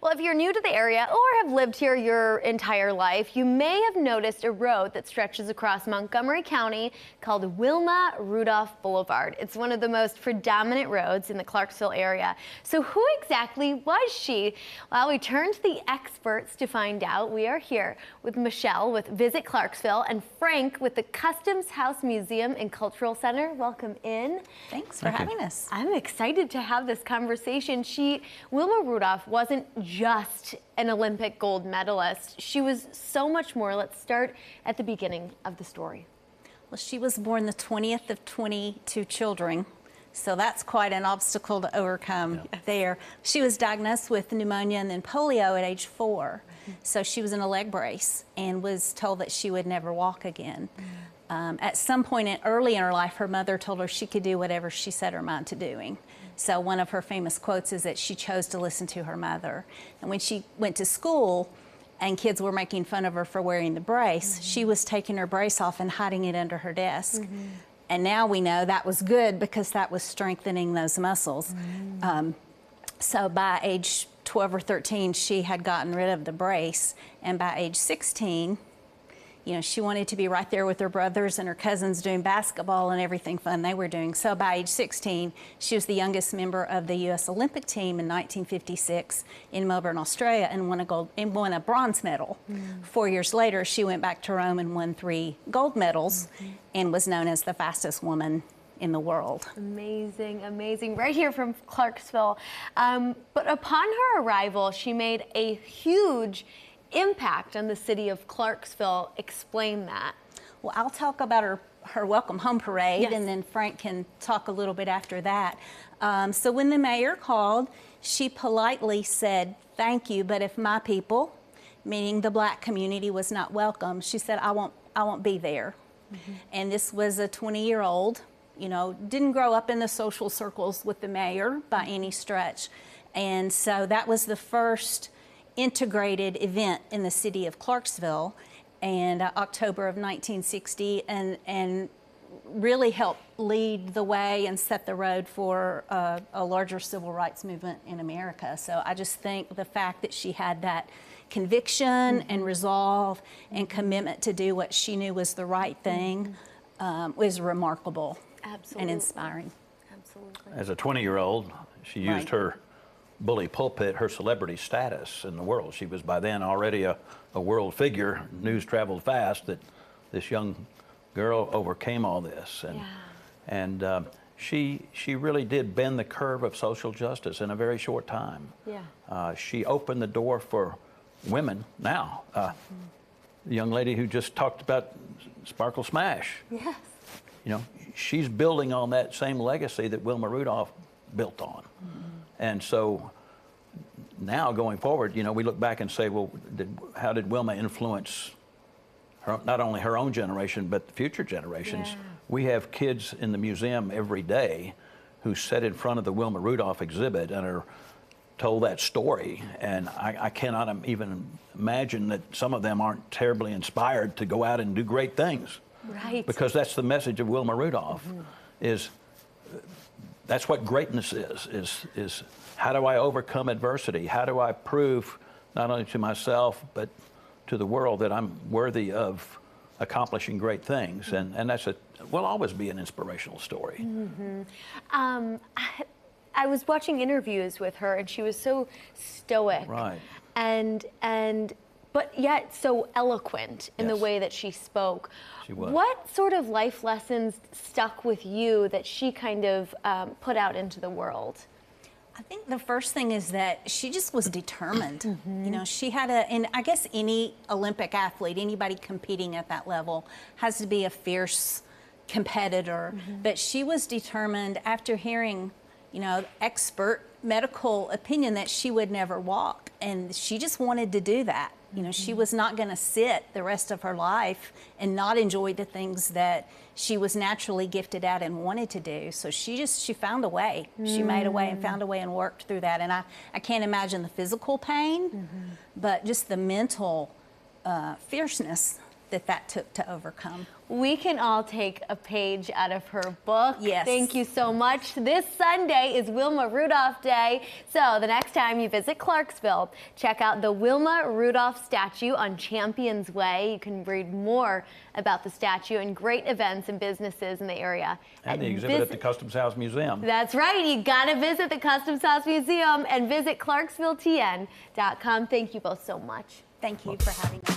Well, if you're new to the area or have lived here your entire life, you may have noticed a road that stretches across Montgomery County called Wilma Rudolph Boulevard. It's one of the most predominant roads in the Clarksville area. So who exactly was she? Well, we turned to the experts to find out. We are here with Michelle with Visit Clarksville and Frank with the Customs House Museum and Cultural Center. Welcome in. Thanks for having us. I'm excited to have this conversation. Wilma Rudolph wasn't just an Olympic gold medalist. She was so much more. Let's start at the beginning of the story. Well, she was born the 20th of 22 children, so that's quite an obstacle to overcome there. She was diagnosed with pneumonia and then polio at age 4. So she was in a leg brace and was told that she would never walk again. At some point early in her life, her mother told her she could do whatever she set her mind to doing. So one of her famous quotes is that she chose to listen to her mother. And when she went to school and kids were making fun of her for wearing the brace, she was taking her brace off and hiding it under her desk. And now we know that was good because that was strengthening those muscles. So by age 12 or 13, she had gotten rid of the brace. And by age 16, you know, she wanted to be right there with her brothers and her cousins doing basketball and everything fun they were doing. So by age 16, she was the youngest member of the U.S. Olympic team in 1956 in Melbourne, Australia, and won a bronze medal. 4 years later, she went back to Rome and won 3 gold medals and was known as the fastest woman in the world. Amazing, amazing. Right here from Clarksville. But upon her arrival, she made a huge impact on the city of Clarksville. Explain that. Well, I'll talk about her welcome home parade, and then Frank can talk a little bit after that. So when the mayor called, she politely said, "Thank you, but if my people," meaning the black community, was not welcome, she said, I won't be there." And this was a 20-year-old, you know, didn't grow up in the social circles with the mayor by any stretch. And so that was the first integrated event in the city of Clarksville, and October of 1960, and really helped lead the way and set the road for a larger civil rights movement in America. So I just think the fact that she had that conviction and resolve and commitment to do what she knew was the right thing was remarkable and inspiring. Absolutely. As a 20-year-old, she used her bully pulpit, her celebrity status in the world. She was by then already a world figure. News traveled fast that this young girl overcame all this. And she really did bend the curve of social justice in a very short time. She opened the door for women now. The young lady who just talked about Sparkle Smash. You know, she's building on that same legacy that Wilma Rudolph built on. And so now going forward, you know, we look back and say, well, how did Wilma influence not only her own generation, but the future generations? We have kids in the museum every day who sit in front of the Wilma Rudolph exhibit and are told that story. And I cannot even imagine that some of them aren't terribly inspired to go out and do great things. Because that's the message of Wilma Rudolph, is that's what greatness is how do I overcome adversity? How do I prove not only to myself, but to the world that I'm worthy of accomplishing great things? And that's will always be an inspirational story. I was watching interviews with her, and she was so stoic. But yet so eloquent in the way that she spoke. She was. What sort of life lessons stuck with you that she kind of put out into the world? I think the first thing is that she just was determined. You know, she had and I guess any Olympic athlete, anybody competing at that level, has to be a fierce competitor. But she was determined after hearing, you know, expert medical opinion that she would never walk. And she just wanted to do that. You know, she was not going to sit the rest of her life and not enjoy the things that she was naturally gifted at and wanted to do. So she found a way. She made a way and found a way and worked through that. And I can't imagine the physical pain, but just the mental fierceness that took to overcome. We can all take a page out of her book. Yes. Thank you so much. This Sunday is Wilma Rudolph Day. So the next time you visit Clarksville, check out the Wilma Rudolph statue on Champions Way. You can read more about the statue and great events and businesses in the area. And the exhibit at the Customs House Museum. That's right. You got to visit the Customs House Museum and visit ClarksvilleTN.com. Thank you both so much. Thank you for having me.